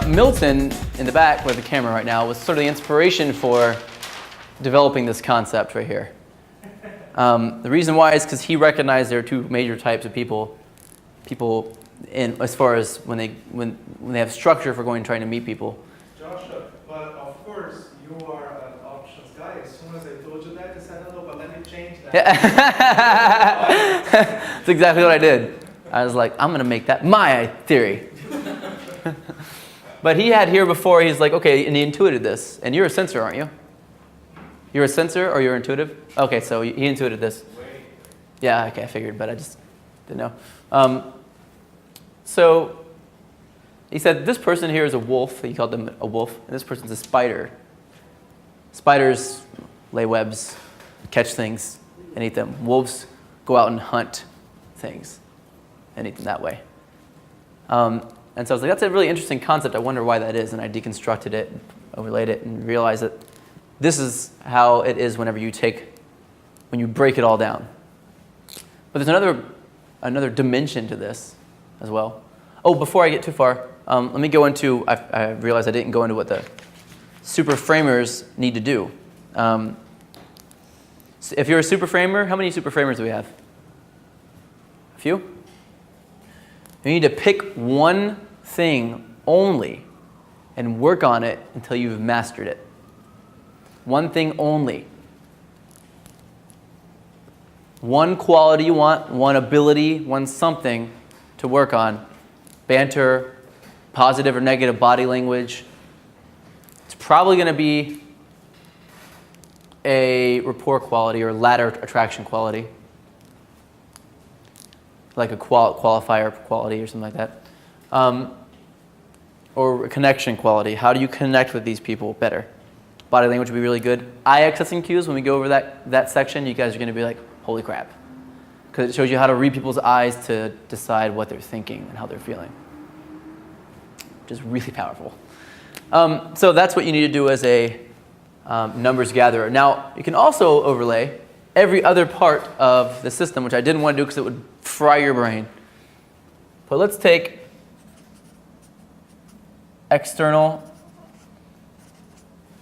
Milton, in the back with the camera right now, was sort of the inspiration for developing this concept right here. The reason why is because he recognized there are two major types of people. People, as far as when they have structure for going and trying to meet people. Joshua, but of course you are an options guy. As soon as I told you that, you said, no, but let me change that. That's exactly what I did. I was like, I'm going to make that my theory. But he had here before, he's like, okay, and he intuited this. And you're a sensor, aren't you? You're a sensor or you're intuitive? Okay, so he intuited this. Yeah, okay, I figured, but I just didn't know. So he said this person here is a wolf. He called them a wolf. And this person's a spider. Spiders lay webs, catch things, and eat them. Wolves go out and hunt things and eat them that way. And so I was like, that's a really interesting concept. I wonder why that is. And I deconstructed it, overlaid it, and realized that this is how it is when you break it all down. But there's another dimension to this as well. Oh, before I get too far, let me go into, I realized I didn't go into what the super framers need to do. So if you're a super framer, how many super framers do we have? A few? You need to pick one thing only and work on it until you've mastered it. One thing only. One quality you want, one ability, one something to work on. Banter, positive or negative body language. It's probably going to be a rapport quality or ladder attraction quality. Like a qualifier quality or something like that. Or a connection quality. How do you connect with these people better? Body language would be really good. Eye accessing cues, when we go over that section, you guys are going to be like, holy crap. Because it shows you how to read people's eyes to decide what they're thinking and how they're feeling. Which is really powerful. So that's what you need to do as a numbers gatherer. Now, you can also overlay every other part of the system, which I didn't want to do because it would fry your brain. But let's take external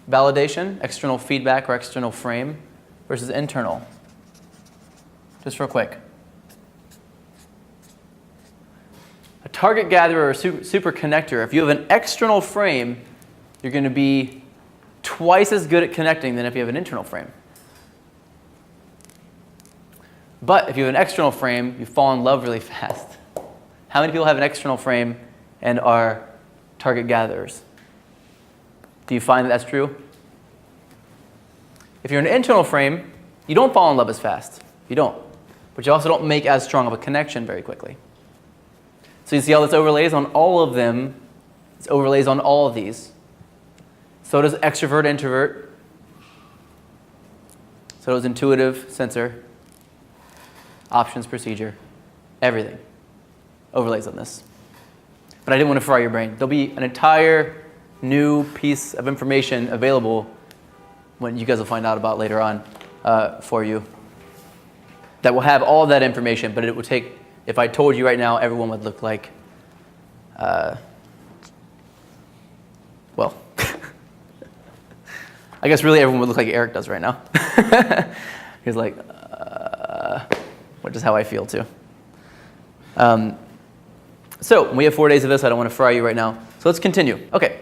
validation, external feedback or external frame versus internal. Just real quick. A target gatherer or super connector, if you have an external frame, you're going to be twice as good at connecting than if you have an internal frame. But if you have an external frame, you fall in love really fast. How many people have an external frame and are target gatherers? Do you find that that's true? If you're an internal frame, you don't fall in love as fast. You don't. But you also don't make as strong of a connection very quickly. So you see how this overlays on all of them. This overlays on all of these. So does extrovert, introvert. So does intuitive, sensor. Options, procedure. Everything overlays on this. But I didn't want to fry your brain. There'll be an entire new piece of information available when you guys will find out about later on for you that will have all of that information, but it would take, if I told you right now, everyone would look like, well, I guess really everyone would look like Eric does right now. He's like, which is how I feel too. So we have 4 days of this. I don't want to fry you right now. So let's continue. Okay.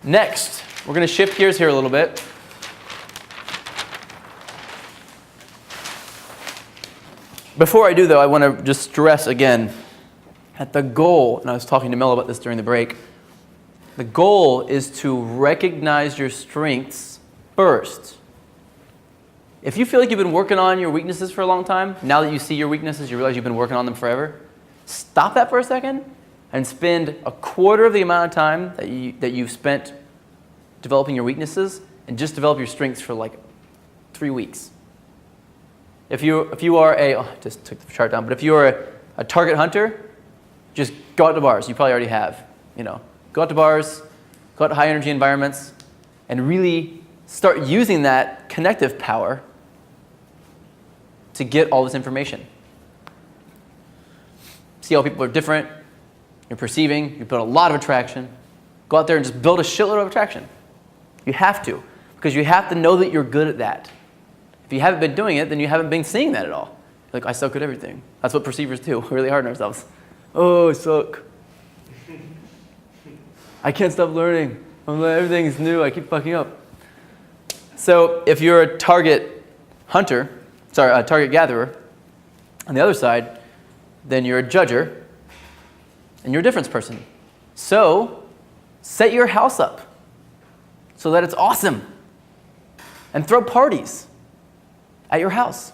Next, we're going to shift gears here a little bit. Before I do, though, I want to just stress again that the goal, and I was talking to Mel about this during the break, the goal is to recognize your strengths first. If you feel like you've been working on your weaknesses for a long time, now that you see your weaknesses, you realize you've been working on them forever, stop that for a second and spend a quarter of the amount of time that you've spent developing your weaknesses and just develop your strengths for like 3 weeks. If you are I just took the chart down, but if you are a target hunter, just go out to bars. You probably already have. Go out to bars, go out to high energy environments, and really start using that connective power to get all this information. See how people are different, you're perceiving, you build a lot of attraction. Go out there and just build a shitload of attraction. You have to, because you have to know that you're good at that. If you haven't been doing it, then you haven't been seeing that at all. Like, I suck at everything. That's what perceivers do. We're really hard on ourselves. Oh, I suck. I can't stop learning. Everything's new. I keep fucking up. So if you're a target gatherer, on the other side, then you're a judger, and you're a difference person. So set your house up so that it's awesome, and throw parties at your house.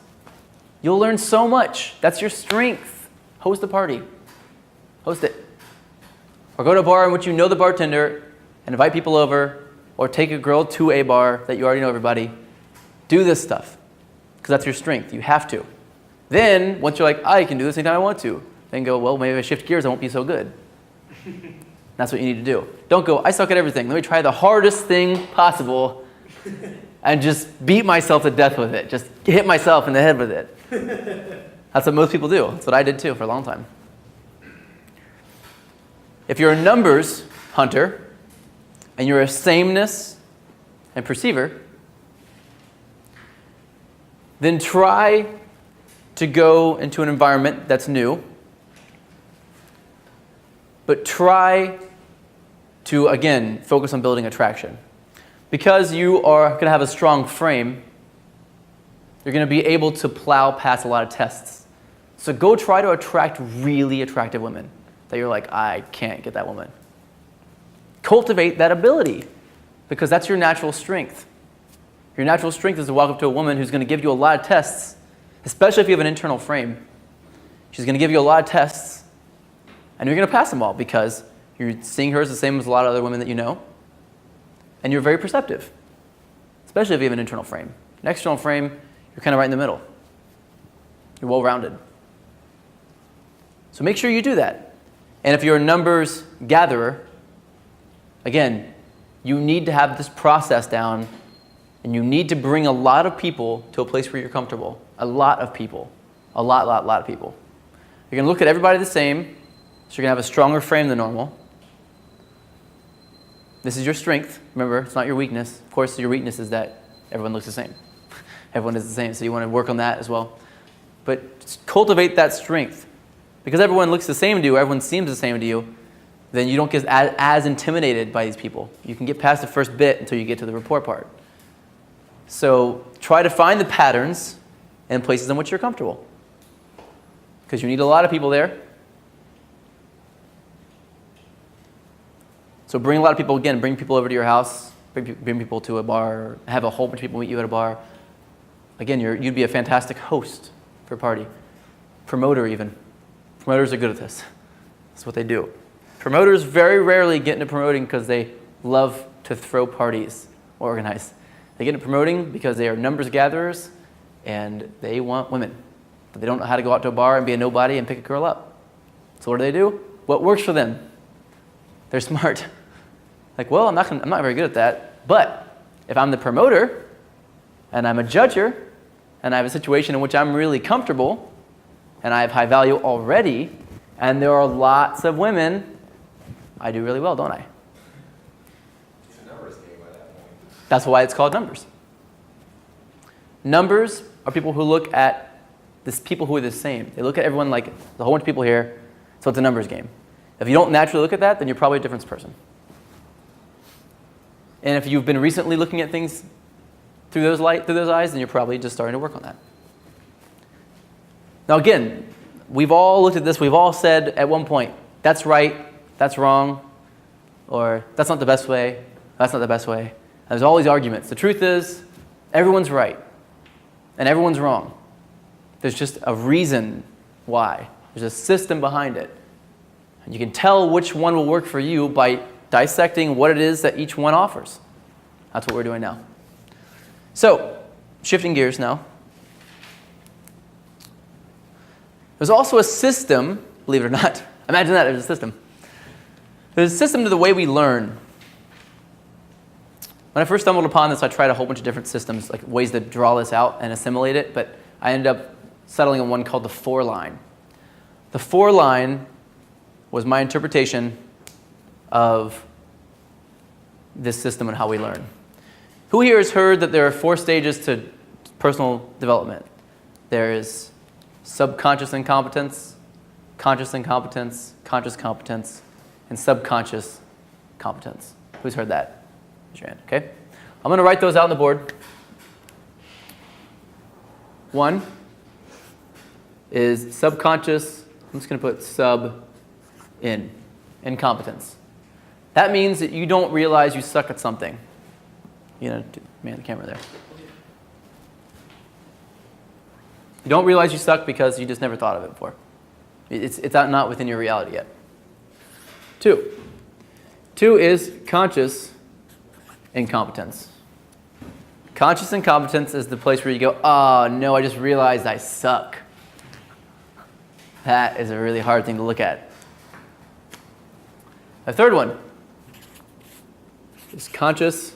You'll learn so much. That's your strength. Host a party. Host it. Or go to a bar in which you know the bartender and invite people over, or take a girl to a bar that you already know everybody. Do this stuff, because that's your strength. You have to. Then, once you're like, I can do this anytime I want to, then go, well, maybe if I shift gears, I won't be so good. That's what you need to do. Don't go, I suck at everything. Let me try the hardest thing possible and just beat myself to death with it. Just hit myself in the head with it. That's what most people do. That's what I did too for a long time. If you're a numbers hunter and you're a sameness and perceiver, then try to go into an environment that's new, but try to, again, focus on building attraction. Because you are going to have a strong frame, you're going to be able to plow past a lot of tests. So go try to attract really attractive women that you're like, I can't get that woman. Cultivate that ability, because that's your natural strength. Your natural strength is to walk up to a woman who's going to give you a lot of tests, especially if you have an internal frame. She's going to give you a lot of tests, and you're going to pass them all because you're seeing her as the same as a lot of other women that you know, and you're very perceptive, especially if you have an internal frame. An external frame, you're kind of right in the middle. You're well-rounded. So make sure you do that. And if you're a numbers gatherer, again, you need to have this process down, and you need to bring a lot of people to a place where you're comfortable. A lot of people. A lot of people. You're going to look at everybody the same, so you're going to have a stronger frame than normal. This is your strength. Remember, it's not your weakness. Of course, your weakness is that everyone looks the same. Everyone is the same, so you want to work on that as well. But just cultivate that strength. Because everyone looks the same to you, everyone seems the same to you, then you don't get as intimidated by these people. You can get past the first bit until you get to the rapport part. So try to find the patterns and places in which you're comfortable. Because you need a lot of people there. So bring a lot of people, again, bring people over to your house, bring people to a bar, have a whole bunch of people meet you at a bar. Again, you'd be a fantastic host for a party. Promoter even. Promoters are good at this. That's what they do. Promoters very rarely get into promoting because they love to throw parties or organize. They get into promoting because they are numbers gatherers and they want women. But they don't know how to go out to a bar and be a nobody and pick a girl up. So what do? What works for them? They're smart. Like, well, I'm not very good at that. But if I'm the promoter and I'm a judger and I have a situation in which I'm really comfortable and I have high value already and there are lots of women, I do really well, don't I? It's a numbers game by that point. That's why it's called numbers. Numbers are people who look at people who are the same. They look at everyone like there's a whole bunch of people here, so it's a numbers game. If you don't naturally look at that, then you're probably a different person. And if you've been recently looking at things through those eyes, then you're probably just starting to work on that. Now again, we've all looked at this, we've all said at one point, that's right, that's wrong, or that's not the best way, that's not the best way. And there's all these arguments. The truth is, everyone's right, and everyone's wrong. There's just a reason why. There's a system behind it. And you can tell which one will work for you by dissecting what it is that each one offers. That's what we're doing now. So, shifting gears now. There's also a system, believe it or not. Imagine that, there's a system. There's a system to the way we learn. When I first stumbled upon this, I tried a whole bunch of different systems, like ways to draw this out and assimilate it, but I ended up settling on one called the 4-line. The 4-line was my interpretation of this system and how we learn. Who here has heard that there are 4 stages to personal development? There is subconscious incompetence, conscious incompetence, conscious competence, and subconscious competence. Who's heard that? Raise your hand, okay? I'm going to write those out on the board. 1 is subconscious. I'm just going to put incompetence. That means that you don't realize you suck at something. You know, man, the camera there. You don't realize you suck because you just never thought of it before. It's not within your reality yet. 2 is conscious incompetence. Conscious incompetence is the place where you go, oh no, I just realized I suck. That is a really hard thing to look at. The third one is conscious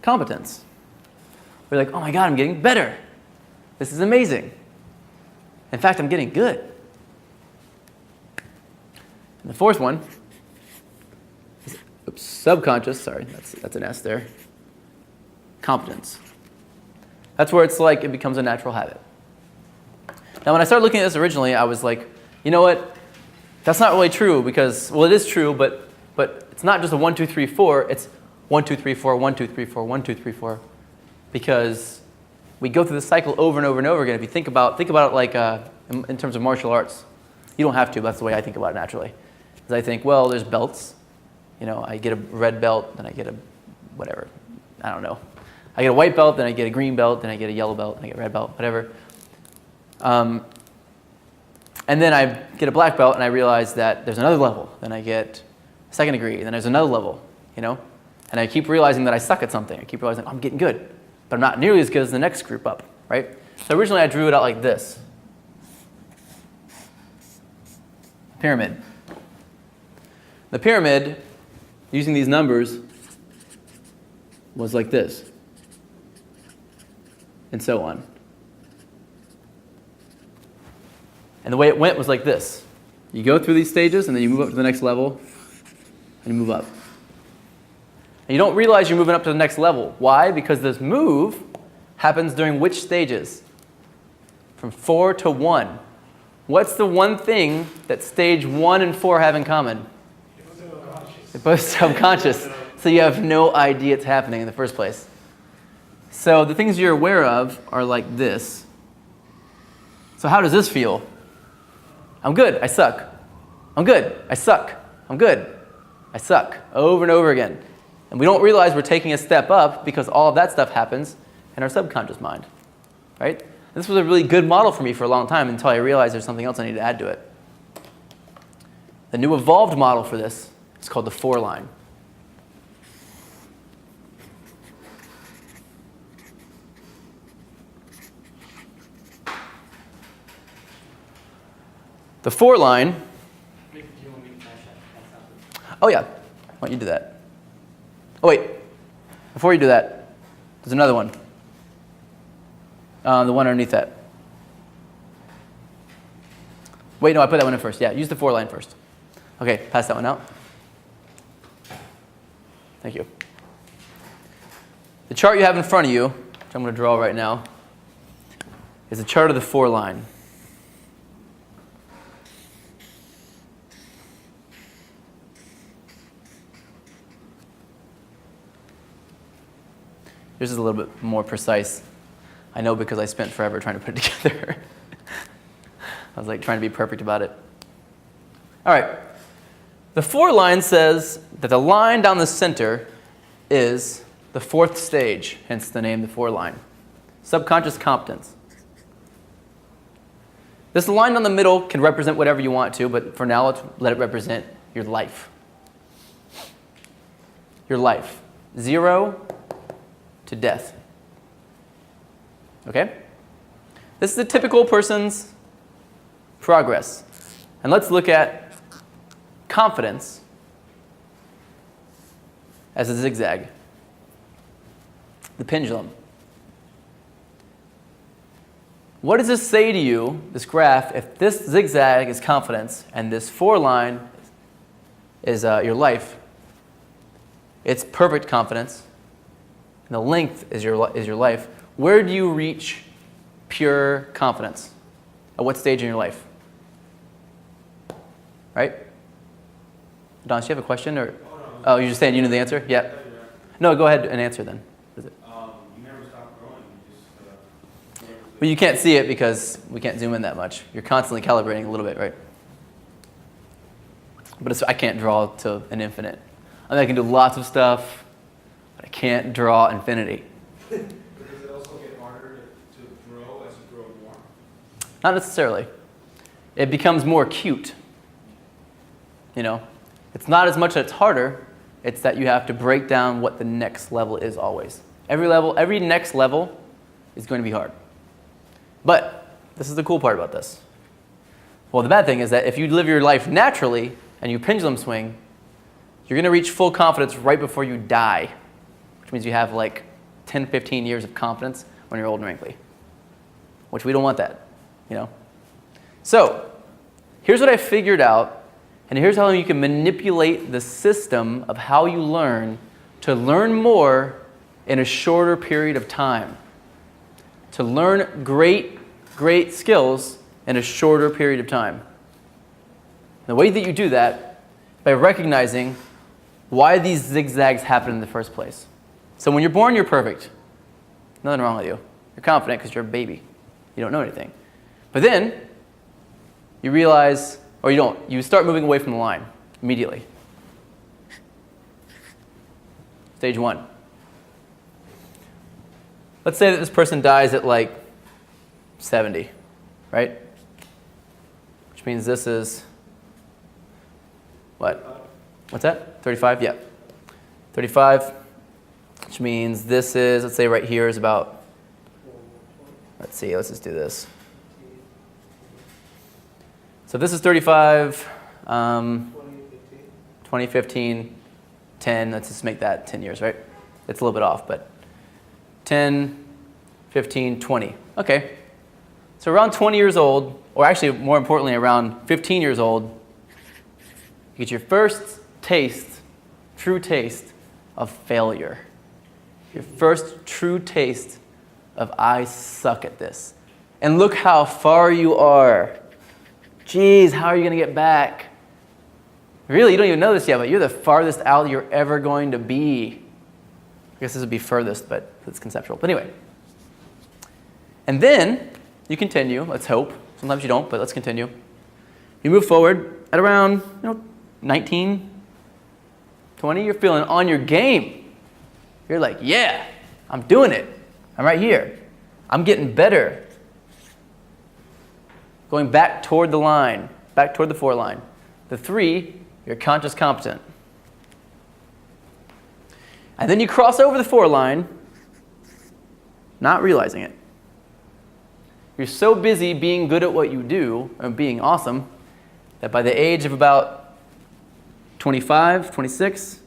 competence. We're like, oh my God, I'm getting better. This is amazing. In fact, I'm getting good. And the fourth one is subconscious, sorry, that's an S there. Competence. That's where it's like it becomes a natural habit. Now, when I started looking at this originally, I was like, you know what? That's not really true because, well, it is true, but it's not just a 1, 2, 3, 4. It's 1, 2, 3, 4, 1, 2, 3, 4, 1, 2, 3, 4. Because we go through the cycle over and over and over again. If you think about it like in terms of martial arts. You don't have to, but that's the way I think about it naturally. Because I think, well, there's belts. You know, I get a red belt, then I get a whatever. I don't know. I get a white belt, then I get a green belt, then I get a yellow belt, then I get a red belt, whatever. And then I get a black belt, and I realize that there's another level. Then I get a second degree, then there's another level, you know? And I keep realizing that I suck at something. I keep realizing I'm getting good, but I'm not nearly as good as the next group up, right? So originally I drew it out like this. Pyramid. The pyramid, using these numbers, was like this, and so on. And the way it went was like this. You go through these stages, and then you move up to the next level, and you move up. And you don't realize you're moving up to the next level. Why? Because this move happens during which stages? From 4 to 1. What's the one thing that stage 1 and 4 have in common? They're both subconscious. So you have no idea it's happening in the first place. So the things you're aware of are like this. So how does this feel? I'm good, I suck. I'm good, I suck. I'm good, I suck. Over and over again. And we don't realize we're taking a step up because all of that stuff happens in our subconscious mind. Right? This was a really good model for me for a long time until I realized there's something else I need to add to it. The new evolved model for this is called the 4-line. The 4-line. Oh yeah, why don't you do that? Oh wait, before you do that, there's another one. The one underneath that. Wait, no, I put that one in first. Yeah, use the 4-line first. Okay, pass that one out. Thank you. The chart you have in front of you, which I'm going to draw right now, is a chart of the 4-line. Yours is a little bit more precise. I know because I spent forever trying to put it together. I was like trying to be perfect about it. All right. The 4-line says that the line down the center is the 4th stage, hence the name the 4-line. Subconscious competence. This line down the middle can represent whatever you want to, but for now let's let it represent your life. Your life. 0 to death. Okay? This is a typical person's progress. And let's look at confidence as a zigzag. The pendulum. What does this say to you, this graph, if this zigzag is confidence and this 4 line is your life? It's perfect confidence, and the length is your life. Where do you reach pure confidence? At what stage in your life? Right? Don, do you have a question? Or oh, you're just saying you know the answer? Yeah. No, go ahead and answer then. What is it? You never stop growing. You just, Well, you can't see it because we can't zoom in that much. You're constantly calibrating a little bit, right? But I can't draw to an infinite. I mean, I can do lots of stuff, but I can't draw infinity. But does it also get harder to grow as you grow more? Not necessarily. It becomes more acute. You know, it's not as much that it's harder, it's that you have to break down what the next level is always. Every next level is going to be hard. But this is the cool part about this. Well, the bad thing is that if you live your life naturally and you pendulum swing, you're going to reach full confidence right before you die, which means you have like 10, 15 years of confidence when you're old and wrinkly, which we don't want that, you know? So here's what I figured out, and here's how you can manipulate the system of how you learn to learn more in a shorter period of time, to learn great skills in a shorter period of time. The way that you do that is by recognizing why these zigzags happen in the first place. So when you're born, you're perfect. Nothing wrong with you. You're confident because you're a baby. You don't know anything. But then you realize, or you don't, you start moving away from the line immediately. Stage 1. Let's say that this person dies at like 70, right? Which means this is, what? What's that? 35? Yeah. 35, which means this is, let's say right here is about, let's just do this. So this is 35, 2015, 10, let's just make that 10 years, right? It's a little bit off, but 10, 15, 20. Okay. So around 20 years old, or actually more importantly around 15 years old, you get your first taste, true taste of failure. Your first true taste of I suck at this. And look how far you are. Geez, how are you going to get back? Really, you don't even know this yet, but you're the farthest out you're ever going to be. I guess this would be furthest, but it's conceptual. But anyway. And then you continue, let's hope. Sometimes you don't, but let's continue. You move forward at around 19, 20, you're feeling on your game. You're like, yeah, I'm doing it. I'm right here. I'm getting better. Going back toward the line, back toward the 4 line. The 3, you're conscious competent. And then you cross over the 4 line, not realizing it. You're so busy being good at what you do, or being awesome, that by the age of about 25, 26,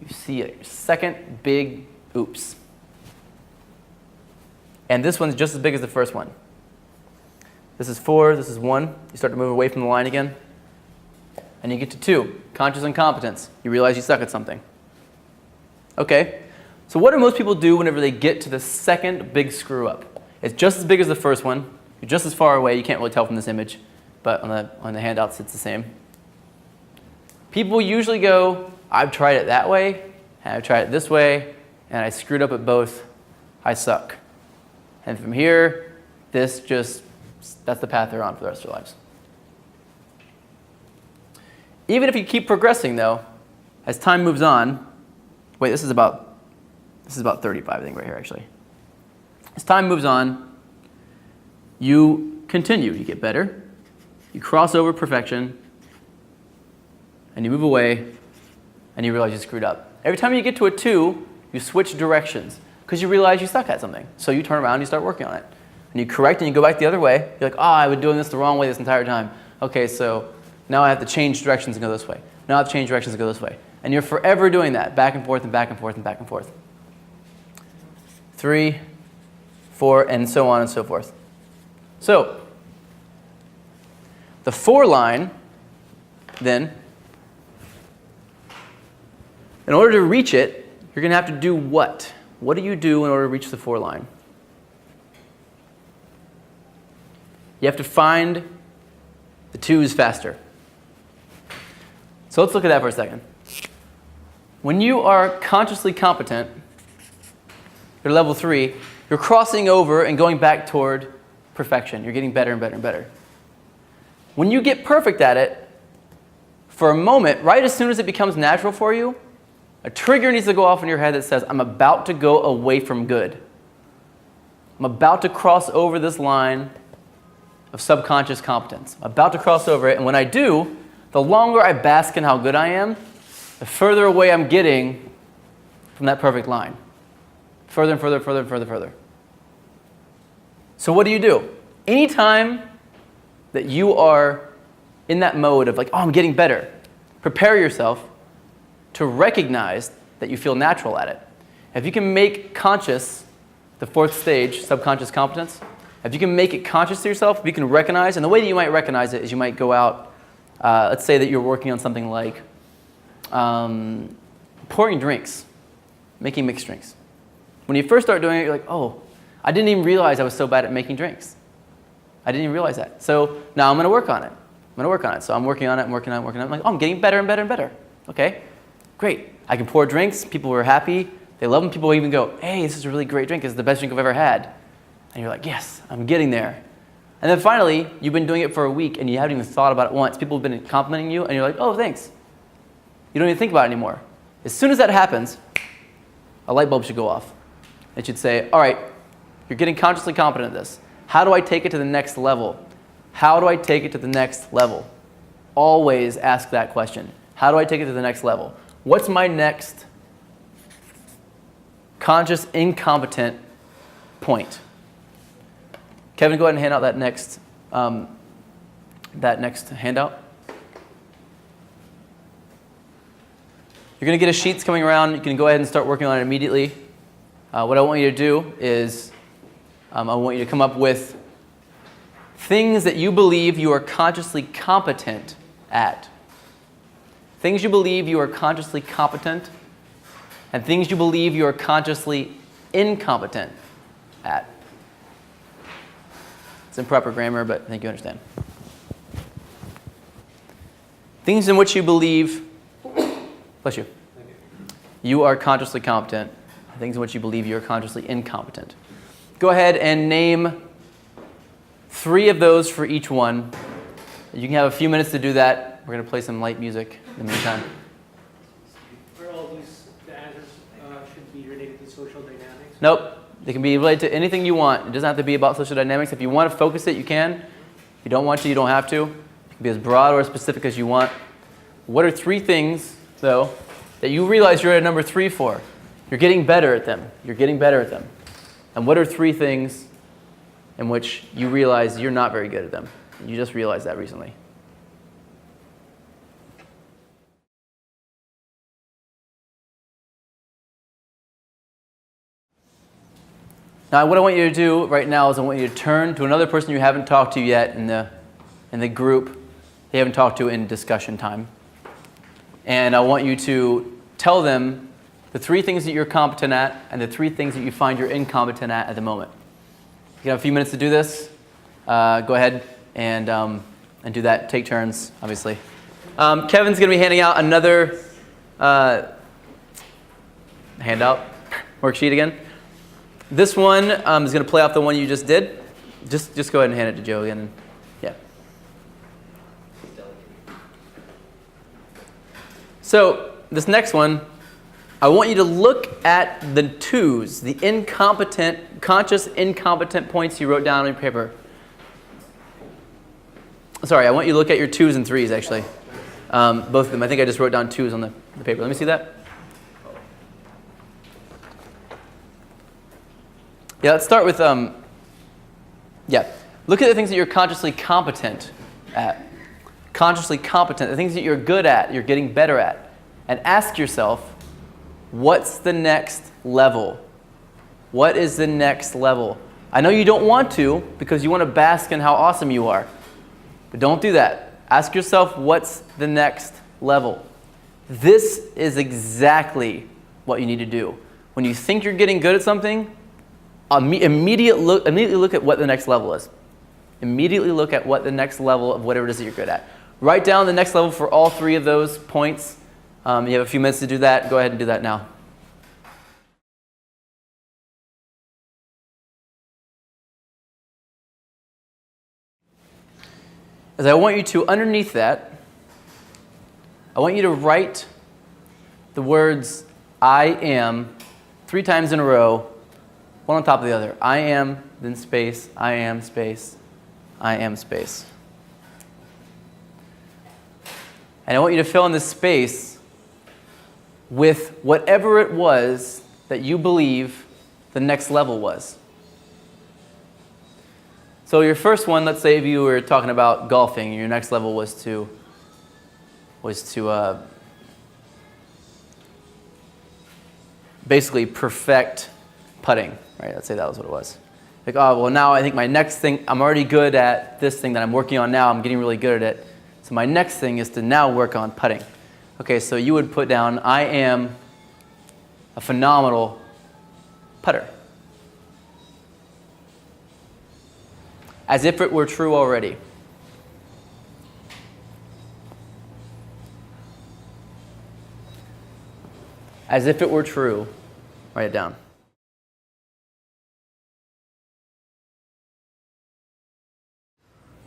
you see a second big oops. And this one's just as big as the first one. This is 4, this is 1. You start to move away from the line again. And you get to 2, conscious incompetence. You realize you suck at something. Okay, so what do most people do whenever they get to the second big screw up? It's just as big as the first one. You're just as far away. You can't really tell from this image, but on the handouts it's the same. People usually go, I've tried it that way, and I've tried it this way, and I screwed up at both. I suck. And from here, that's the path they're on for the rest of their lives. Even if you keep progressing, though, as time moves on, wait, this is about 35, I think, right here, actually. As time moves on, you continue. You get better. You cross over perfection, and you move away, and you realize you screwed up. Every time you get to a 2, you switch directions because you realize you suck at something. So you turn around and you start working on it. And you correct and you go back the other way. You're like, I've been doing this the wrong way this entire time. Okay, so now I have to change directions and go this way. Now I have to change directions and go this way. And you're forever doing that, back and forth and back and forth and back and forth. 3, 4, and so on and so forth. So, the 4 line, then, in order to reach it, you're going to have to do what? What do you do in order to reach the 4 line? You have to find the 2's faster. So let's look at that for a second. When you are consciously competent, you're level 3, you're crossing over and going back toward perfection. You're getting better and better and better. When you get perfect at it, for a moment, right as soon as it becomes natural for you, a trigger needs to go off in your head that says, I'm about to go away from good. I'm about to cross over this line of subconscious competence. I'm about to cross over it, and when I do, the longer I bask in how good I am, the further away I'm getting from that perfect line. Further and further, further and further, further. So what do? Anytime that you are in that mode of like, oh, I'm getting better, prepare yourself to recognize that you feel natural at it. If you can make conscious the 4th stage, subconscious competence, if you can make it conscious to yourself, if you can recognize, and the way that you might recognize it is you might go out, let's say that you're working on something like pouring drinks, making mixed drinks. When you first start doing it, you're like, oh, I didn't even realize I was so bad at making drinks. I didn't even realize that. So now I'm going to work on it. So I'm working on it, I'm working on it. I'm like, oh, I'm getting better and better and better. Okay, great. I can pour drinks. People were happy. They love them. People even go, hey, this is a really great drink. It's the best drink I've ever had. And you're like, yes, I'm getting there. And then finally, you've been doing it for a week and you haven't even thought about it once. People have been complimenting you and you're like, oh, thanks. You don't even think about it anymore. As soon as that happens, a light bulb should go off. It should say, all right, you're getting consciously competent at this. How do I take it to the next level? How do I take it to the next level? Always ask that question. How do I take it to the next level? What's my next conscious incompetent point? Kevin, go ahead and hand out that next handout. You're going to get a sheet coming around. You can go ahead and start working on it immediately. What I want you to do is I want you to come up with things that you believe you are consciously competent at. Things you believe you are consciously competent, and things you believe you are consciously incompetent at. It's improper grammar, but I think you understand. Things in which you believe, bless you, you are consciously competent. Things in which you believe you are consciously incompetent. Go ahead and name 3 of those for each one. You can have a few minutes to do that. We're going to play some light music in the meantime. Are all these the answers should be related to social dynamics? Nope. They can be related to anything you want. It doesn't have to be about social dynamics. If you want to focus it, you can. If you don't want to, you don't have to. It can be as broad or as specific as you want. What are 3 things, though, that you realize you're at number 3 for? You're getting better at them. You're getting better at them. And what are 3 things in which you realize you're not very good at them? You just realized that recently. Now, what I want you to do right now is I want you to turn to another person you haven't talked to yet in the group. They haven't talked to in discussion time. And I want you to tell them the 3 things that you're competent at and the 3 things that you find you're incompetent at the moment. You have a few minutes to do this. Go ahead and do that. Take turns, obviously. Kevin's going to be handing out another handout, worksheet again. This one is going to play off the one you just did. Just go ahead and hand it to Joe again. Yeah. So this next one, I want you to look at the 2's, the incompetent, conscious incompetent points you wrote down on your paper. Sorry, I want you to look at your 2's and 3's, actually. Both of them. I think I just wrote down 2's on the paper. Let me see that. Yeah, let's start with, look at the things that you're consciously competent at. Consciously competent, the things that you're good at, you're getting better at. And ask yourself, what's the next level? What is the next level? I know you don't want to because you want to bask in how awesome you are. But don't do that. Ask yourself, what's the next level? This is exactly what you need to do. When you think you're getting good at something, immediately look at what the next level is. Immediately look at what the next level of whatever it is that you're good at. Write down the next level for all three of those points. You have a few minutes to do that. Go ahead and do that now. As I want you to, underneath that, I want you to write the words I am 3 times in a row, one on top of the other. I am, then space, I am, space, I am, space. And I want you to fill in this space with whatever it was that you believe the next level was. So your first one, let's say if you were talking about golfing, your next level was to basically perfect putting, right? Let's say that was what it was. Like, oh, well, now I think my next thing, I'm already good at this thing that I'm working on now. I'm getting really good at it. So my next thing is to now work on putting. Okay, so you would put down, I am a phenomenal putter. As if it were true already. As if it were true. Write it down.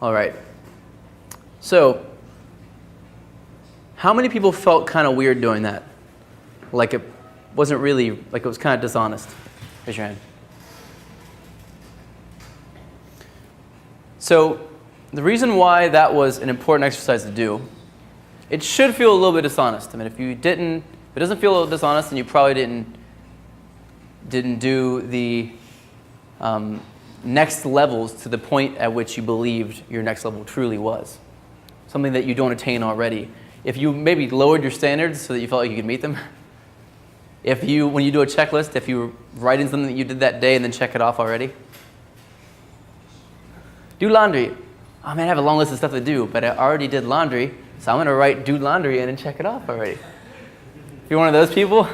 All right. So, how many people felt kind of weird doing that? Like it wasn't really, like it was kind of dishonest? Raise your hand. So, the reason why that was an important exercise to do, it should feel a little bit dishonest. I mean, if it doesn't feel a little dishonest, then you probably didn't do the next levels to the point at which you believed your next level truly was. Something that you don't attain already. If you maybe lowered your standards so that you felt like you could meet them. When you do a checklist, if you write in something that you did that day and then check it off already. Do laundry. Oh man, I have a long list of stuff to do, but I already did laundry, so I'm going to write do laundry in and check it off already. If you're one of those people,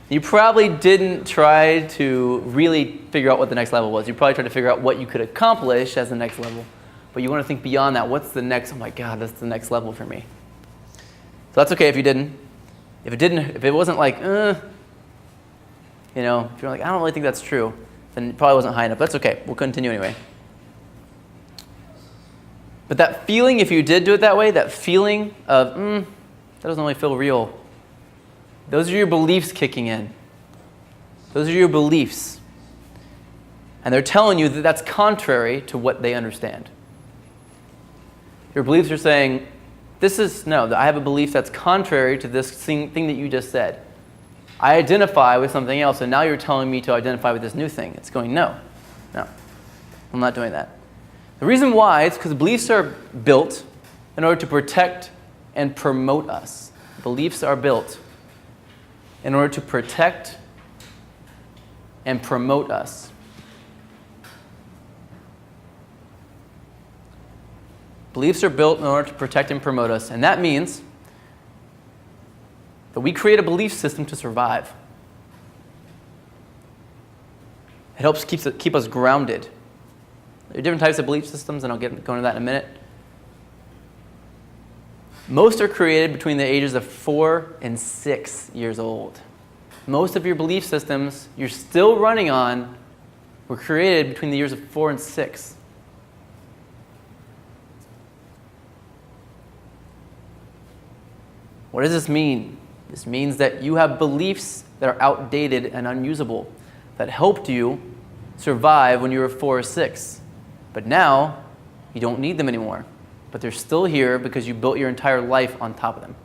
you probably didn't try to really figure out what the next level was. You probably tried to figure out what you could accomplish as the next level. But you want to think beyond that. What's the next, oh my God, that's the next level for me. So that's okay if you didn't. If it wasn't like, if you're like, I don't really think that's true, then it probably wasn't high enough. That's okay. We'll continue anyway. But that feeling, if you did do it that way, that feeling of, that doesn't really feel real. Those are your beliefs kicking in. Those are your beliefs. And they're telling you that that's contrary to what they understand. Your beliefs are saying, I have a belief that's contrary to this thing that you just said. I identify with something else, and now you're telling me to identify with this new thing. It's going, no, I'm not doing that. The reason why is because beliefs are built in order to protect and promote us. Beliefs are built in order to protect and promote us. Beliefs are built in order to protect and promote us, and that means that we create a belief system to survive. It helps keep us grounded. There are different types of belief systems, and I'll go into that in a minute. Most are created between the ages of 4 and 6 years old. Most of your belief systems you're still running on were created between the years of 4 and 6. What does this mean? This means that you have beliefs that are outdated and unusable that helped you survive when you were 4 or 6. But now, you don't need them anymore. But they're still here because you built your entire life on top of them.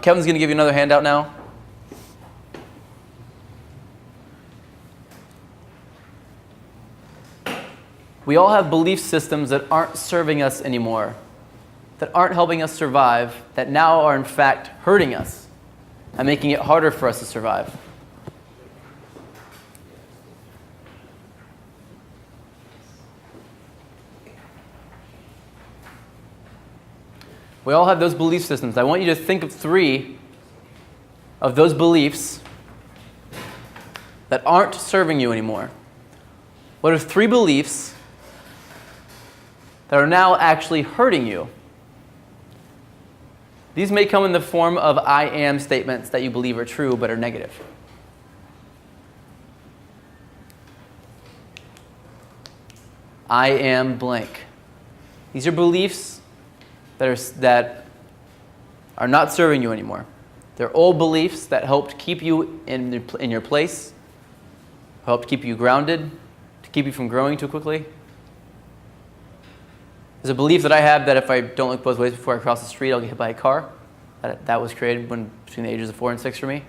Kevin's going to give you another handout now. We all have belief systems that aren't serving us anymore, that aren't helping us survive, that now are in fact hurting us and making it harder for us to survive. We all have those belief systems. I want you to think of 3 of those beliefs that aren't serving you anymore. What are 3 beliefs that are now actually hurting you? These may come in the form of I am statements that you believe are true but are negative. I am blank. These are beliefs that are not serving you anymore. They're old beliefs that helped keep you in your place, helped keep you grounded, to keep you from growing too quickly. There's a belief that I have that if I don't look both ways before I cross the street, I'll get hit by a car. That was created between the ages of 4 and 6 for me.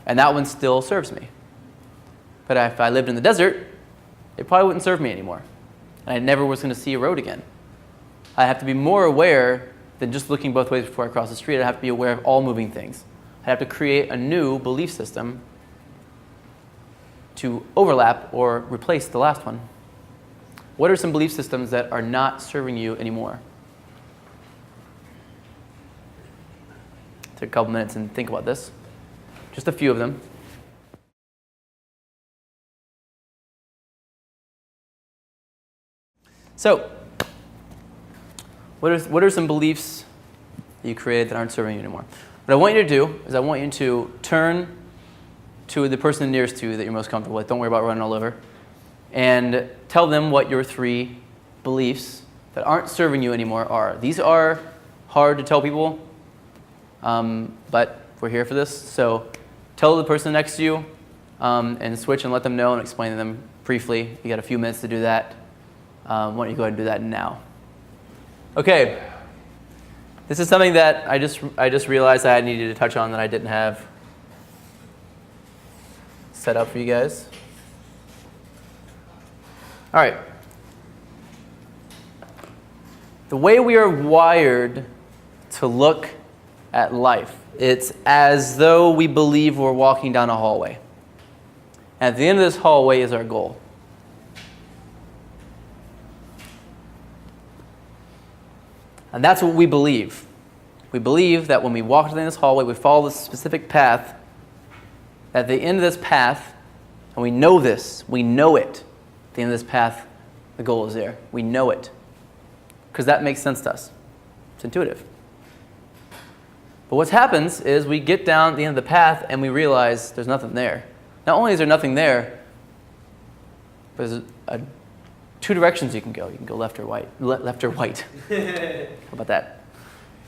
And that one still serves me. But if I lived in the desert, it probably wouldn't serve me anymore. And I never was going to see a road again. I have to be more aware than just looking both ways before I cross the street. I have to be aware of all moving things. I have to create a new belief system to overlap or replace the last one. What are some belief systems that are not serving you anymore? Take a couple minutes and think about this. Just a few of them. So, what are some beliefs that you created that aren't serving you anymore? What I want you to do is I want you to turn to the person nearest to you that you're most comfortable with. Don't worry about running all over. And tell them what your 3 beliefs that aren't serving you anymore are. These are hard to tell people, but we're here for this. So tell the person next to you and switch and let them know and explain to them briefly. You got a few minutes to do that. Why don't you go ahead and do that now? Okay. This is something that I just realized I needed to touch on that I didn't have set up for you guys. All right. The way we are wired to look at life, it's as though we believe we're walking down a hallway. At the end of this hallway is our goal. And that's what we believe. We believe that when we walk down this hallway, we follow this specific path. At the end of this path, and we know this, we know it. At the end of this path, the goal is there. We know it. Because that makes sense to us. It's intuitive. But what happens is we get down at the end of the path and we realize there's nothing there. Not only is there nothing there, but there's 2 directions you can go. You can go left or right. Left or right. How about that?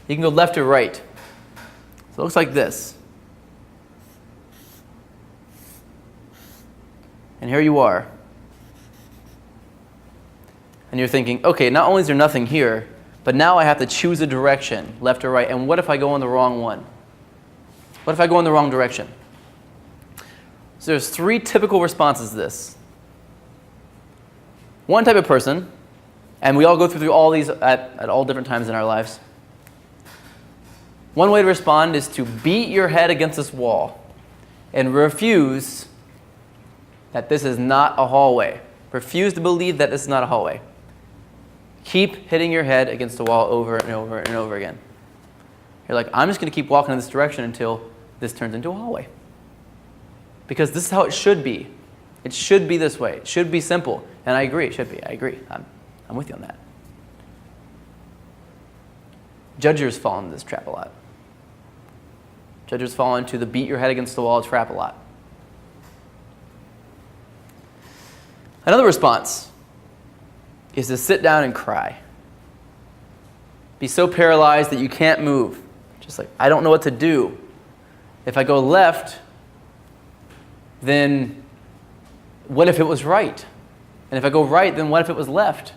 You can go left or right. So it looks like this. And here you are. And you're thinking, okay, not only is there nothing here, but now I have to choose a direction, left or right. And what if I go in the wrong one? What if I go in the wrong direction? So there's 3 typical responses to this. One type of person, and we all go through all these at all different times in our lives. One way to respond is to beat your head against this wall and refuse that this is not a hallway. Refuse to believe that this is not a hallway. Keep hitting your head against the wall over and over and over again. You're like, I'm just going to keep walking in this direction until this turns into a hallway. Because this is how it should be. It should be this way. It should be simple. And I agree, it should be. I agree. I'm with you on that. Judges fall into this trap a lot. Judges fall into the beat your head against the wall trap a lot. Another response is to sit down and cry. Be so paralyzed that you can't move. Just like, I don't know what to do. If I go left, then what if it was right? And if I go right, then what if it was left?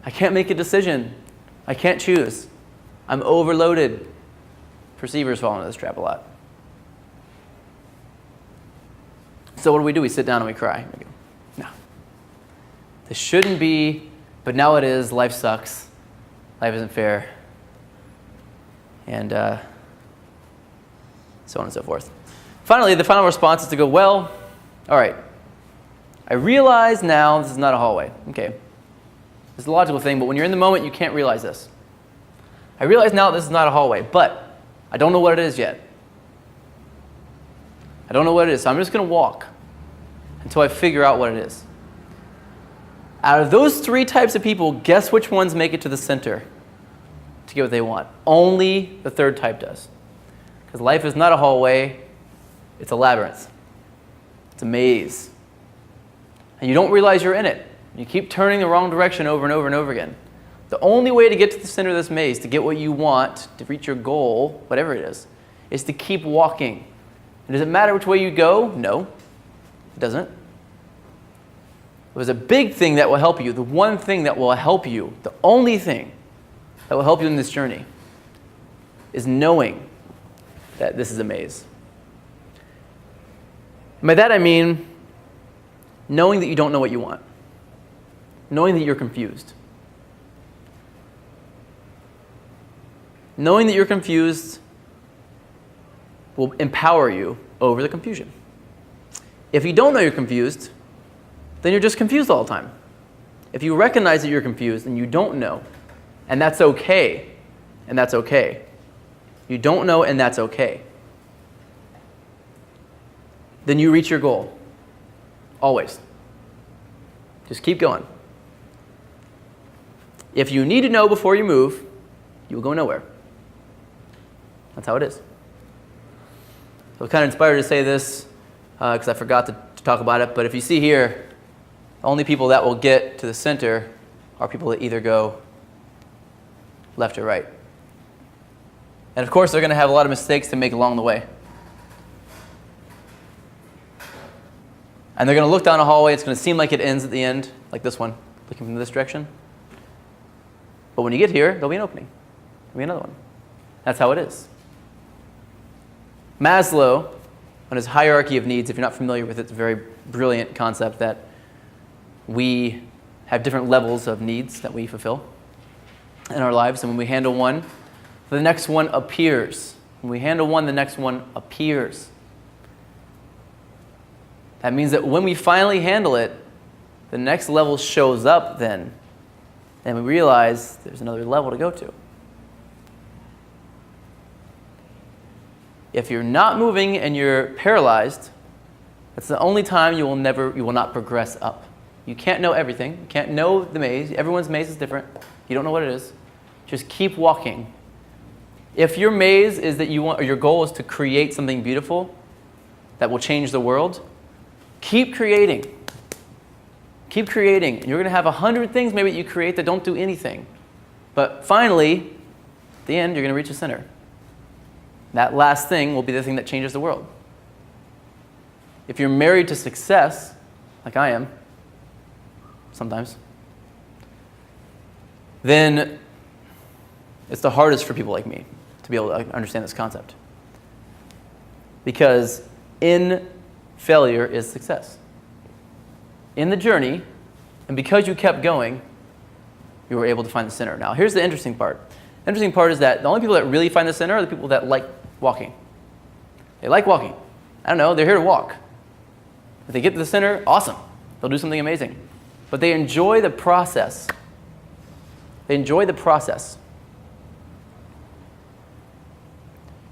I can't make a decision. I can't choose. I'm overloaded. Perceivers fall into this trap a lot. So what do? We sit down and we cry. We go, no. This shouldn't be, but now it is. Life sucks. Life isn't fair. And so on and so forth. Finally, the final response is to go, well, all right. I realize now this is not a hallway. Okay. It's a logical thing, but when you're in the moment, you can't realize this. I realize now this is not a hallway, but I don't know what it is yet. I don't know what it is, so I'm just going to walk until I figure out what it is. Out of those 3 types of people, guess which ones make it to the center to get what they want? Only the 3rd type does. Because life is not a hallway, it's a labyrinth. It's a maze. And you don't realize you're in it. You keep turning the wrong direction over and over and over again. The only way to get to the center of this maze, to get what you want, to reach your goal, whatever it is to keep walking. And does it matter which way you go? No, it doesn't. There's a big thing that will help you, the one thing that will help you, the only thing that will help you in this journey is knowing that this is a maze. And by that I mean knowing that you don't know what you want, knowing that you're confused. Knowing that you're confused will empower you over the confusion. If you don't know you're confused, then you're just confused all the time. If you recognize that you're confused and you don't know, and that's okay, and that's okay. You don't know, and that's okay. Then you reach your goal. Always. Just keep going. If you need to know before you move, you will go nowhere. That's how it is. So I was kind of inspired to say this because I forgot to talk about it, but if you see here, the only people that will get to the center are people that either go left or right. And of course, they're going to have a lot of mistakes to make along the way. And they're going to look down a hallway. It's going to seem like it ends at the end, like this one, looking from this direction. But when you get here, there'll be an opening. There'll be another one. That's how it is. Maslow, on his hierarchy of needs, if you're not familiar with it, it's a very brilliant concept that we have different levels of needs that we fulfill in our lives. And when we handle one, the next one appears. When we handle one, the next one appears. That means that when we finally handle it, the next level shows up then. And we realize there's another level to go to. If you're not moving and you're paralyzed, that's the only time you will not progress up. You can't know everything. You can't know the maze. Everyone's maze is different. You don't know what it is. Just keep walking. If your maze is that you want, or your goal is to create something beautiful that will change the world, keep creating. Keep creating. You're going to have 100 things maybe that you create that don't do anything. But finally, at the end, you're going to reach the center. That last thing will be the thing that changes the world. If you're married to success, like I am, sometimes, then it's the hardest for people like me to be able to understand this concept. Because in failure is success. In the journey, and because you kept going, you were able to find the center. Now, here's the interesting part. The interesting part is that the only people that really find the center are the people that like walking. They like walking. I don't know, they're here to walk. If they get to the center, awesome. They'll do something amazing. But they enjoy the process. They enjoy the process.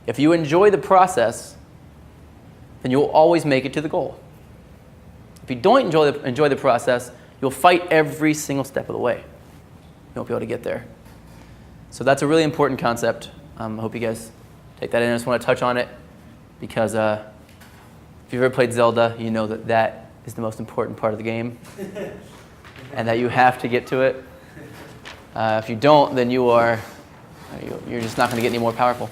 If you enjoy the process, then you'll always make it to the goal. If you don't enjoy the process, you'll fight every single step of the way. You won't be able to get there. So that's a really important concept. I hope you guys take that in. I just want to touch on it because if you've ever played Zelda, you know that that is the most important part of the game and that you have to get to it. If you don't, then you're just not going to get any more powerful.